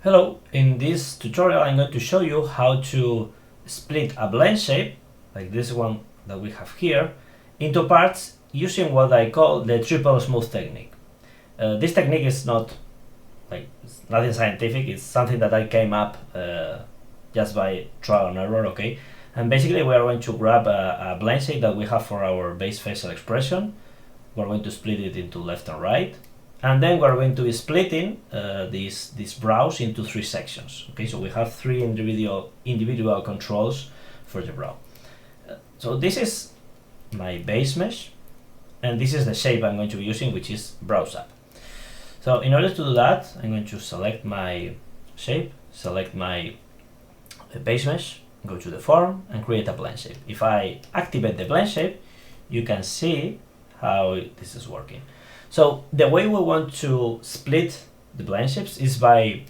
Hello, in this tutorial I'm going to show you how to split a blend shape, like this one that we have here, into parts using what I call the triple smooth technique. This technique is it's nothing scientific, it's something that I came up just by trial and error, okay? And basically we are going to grab a blend shape that we have for our base facial expression. We're going to split it into left and right. And then we're going to be splitting these brows into three sections. Okay, so we have three individual controls for the brow. So this is my base mesh, and this is the shape I'm going to be using, which is brows up. So in order to do that, I'm going to select my shape, select my base mesh, go to the form, and create a blend shape. If I activate the blend shape, you can see how this is working. So the way we want to split the blend shapes is by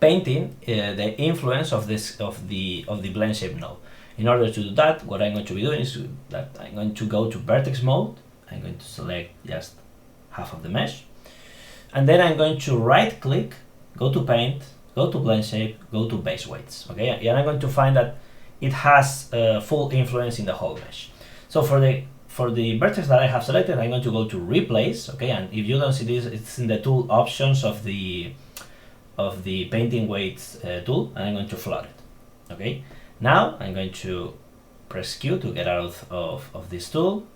painting the influence of the blend shape node. In order to do that, what I'm going to be doing is that I'm going to go to vertex mode. I'm going to select just half of the mesh, and then I'm going to right click, go to paint, go to blend shape, go to base weights. Okay, and I'm going to find that it has full influence in the whole mesh. So for the vertex that I have selected, I'm going to go to replace, okay, and if you don't see this, it's in the tool options of the painting weights tool, and I'm going to flood it. Okay, now I'm going to press Q to get out of this tool,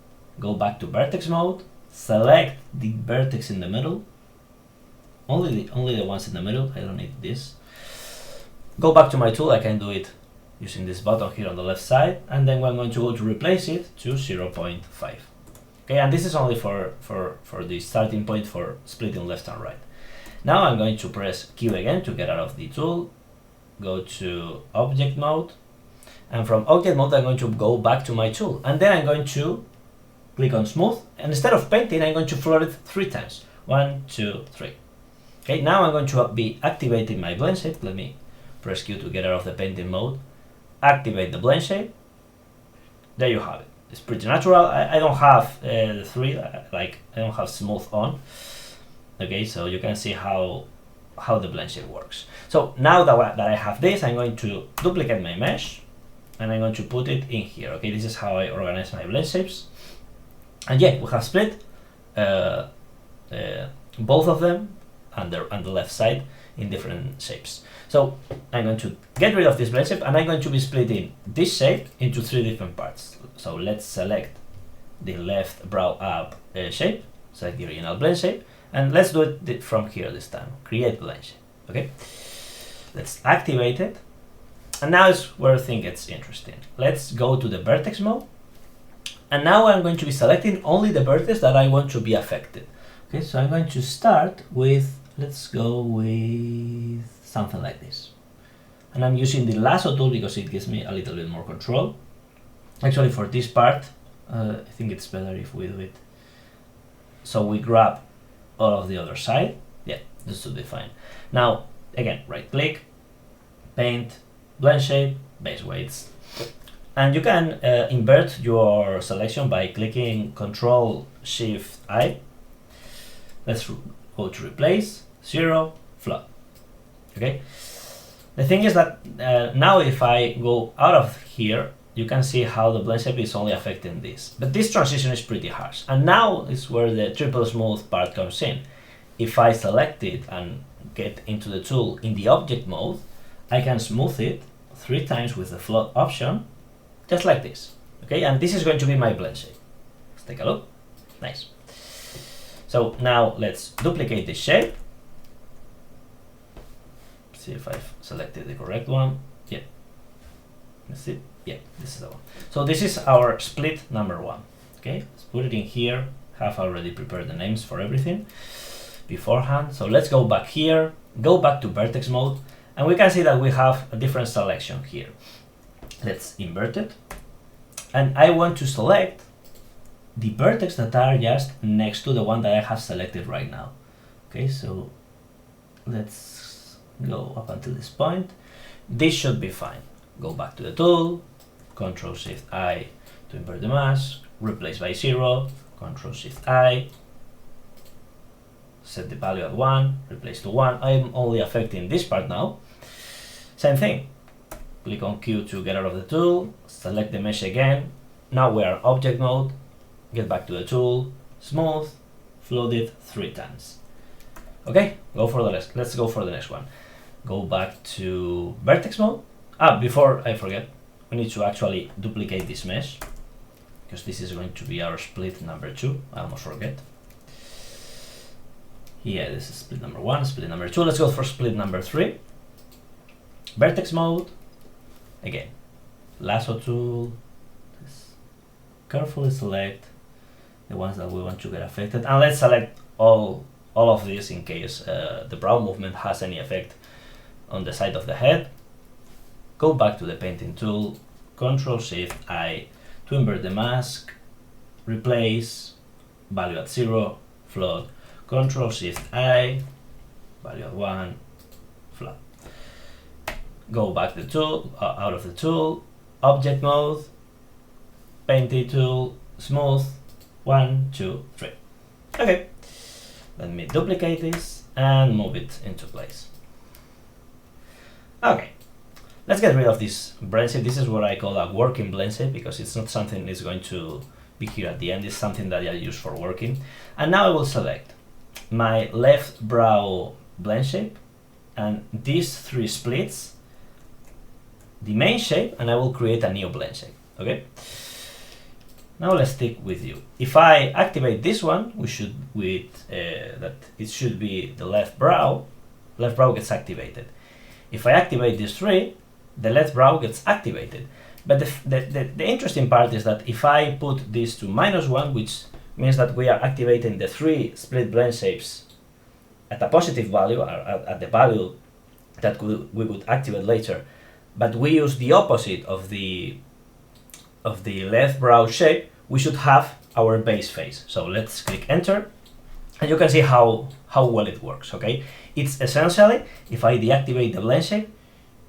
go back to vertex mode, select the vertex in the middle, only the ones in the middle, I don't need this. Go back to my tool, I can do it using this button here on the left side, and then we're going to go to replace it to 0.5. Okay, and this is only for the starting point for splitting left and right. Now I'm going to press Q again to get out of the tool, go to object mode, and from object mode I'm going to go back to my tool, and then I'm going to click on smooth, and instead of painting I'm going to flood it 3 times. 1, 2, 3. Okay, now I'm going to be activating my blend shape. Let me press Q to get out of the painting mode, activate the blend shape. There you have it. It's pretty natural. I don't have the 3, like I don't have smooth on. Okay, so you can see how the blend shape works. So now that I have this, I'm going to duplicate my mesh, and I'm going to put it in here. Okay, this is how I organize my blend shapes. And yeah, we have split both of them on the left side in different shapes. So I'm going to get rid of this blend shape, and I'm going to be splitting this shape into 3 different parts. So let's select the left brow up shape, select the original blend shape, and let's do it from here this time. Create blend shape. Okay, let's activate it, and now is where things gets interesting. Let's go to the vertex mode, and now I'm going to be selecting only the vertex that I want to be affected. Okay, so I'm going to start with, let's go with something like this. And I'm using the lasso tool because it gives me a little bit more control. Actually, for this part, I think it's better if we do it. So we grab all of the other side. Yeah, this should be fine. Now, again, right click, paint, blend shape, base weights. And you can invert your selection by clicking Control Shift I. Let's go to replace, 0, flood. Okay. The thing is that now if I go out of here, you can see how the blend shape is only affecting this. But this transition is pretty harsh. And now is where the triple smooth part comes in. If I select it and get into the tool in the object mode, I can smooth it 3 times with the flood option, just like this. Okay, and this is going to be my blend shape. Let's take a look. Nice. So now let's duplicate this shape. See if I've selected the correct one. Yeah. Let's see. Yeah, this is the one. So this is our split number 1. Okay, let's put it in here. Have already prepared the names for everything beforehand. So let's go back here, go back to vertex mode, and we can see that we have a different selection here. Let's invert it, and I want to select the vertex that are just next to the one that I have selected right now. Okay, so let's go up until this point. This should be fine. Go back to the tool, Control Shift I to invert the mask, replace by 0, Control Shift I, set the value at 1, replace to 1. I'm only affecting this part now. Same thing. Click on Q to get out of the tool, select the mesh again. Now we are object mode, get back to the tool, smooth, float it 3 times. Okay, let's go for the next one. Go back to vertex mode. Before I forget, we need to actually duplicate this mesh, because this is going to be our split number 2. I almost forget. Yeah, this is split number 1, split number 2. Let's go for split number 3. Vertex mode. Again, lasso tool. Carefully select the ones that we want to get affected, and let's select all of these in case the brow movement has any effect on the side of the head. Go back to the painting tool, Ctrl+Shift+I to invert the mask, replace, value at 0, float, Ctrl+Shift+I, value at 1, flat. Go back the tool, out of the tool, object mode, painting tool, smooth, 1, 2, 3. Okay, let me duplicate this and move it into place. Okay, let's get rid of this Blendshapes. This is what I call a working Blendshapes, because it's not something that's going to be here at the end. It's something that I use for working. And now I will select my left brow Blendshapes and these 3 splits, the main shape, and I will create a new Blendshapes. Okay. Now let's stick with you. If I activate this one, that it should be the left brow gets activated. If I activate these 3, the left brow gets activated. But the interesting part is that if I put this to -1, which means that we are activating the 3 split Blendshapes at a positive value, or at the value that we would activate later, but we use the opposite of the left brow shape, we should have our base face. So let's click enter, and you can see how well it works. Okay, it's essentially, if I deactivate the Blendshapes,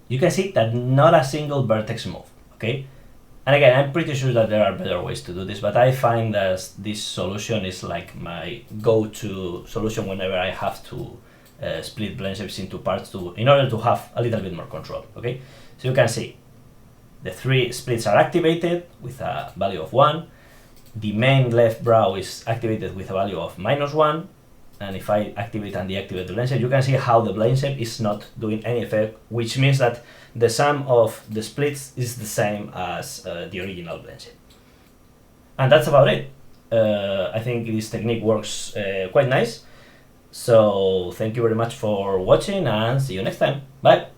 you can see that not a single vertex move. Okay, and again, I'm pretty sure that there are better ways to do this, but I find that this solution is like my go-to solution whenever I have to split Blendshapes into parts in order to have a little bit more control. Okay, so you can see the 3 splits are activated with a value of 1. The main left brow is activated with a value of -1. And if I activate and deactivate the Blendshapes, you can see how the Blendshapes is not doing any effect, which means that the sum of the splits is the same as the original Blendshapes. And that's about it. I think this technique works quite nice. So thank you very much for watching, and see you next time. Bye!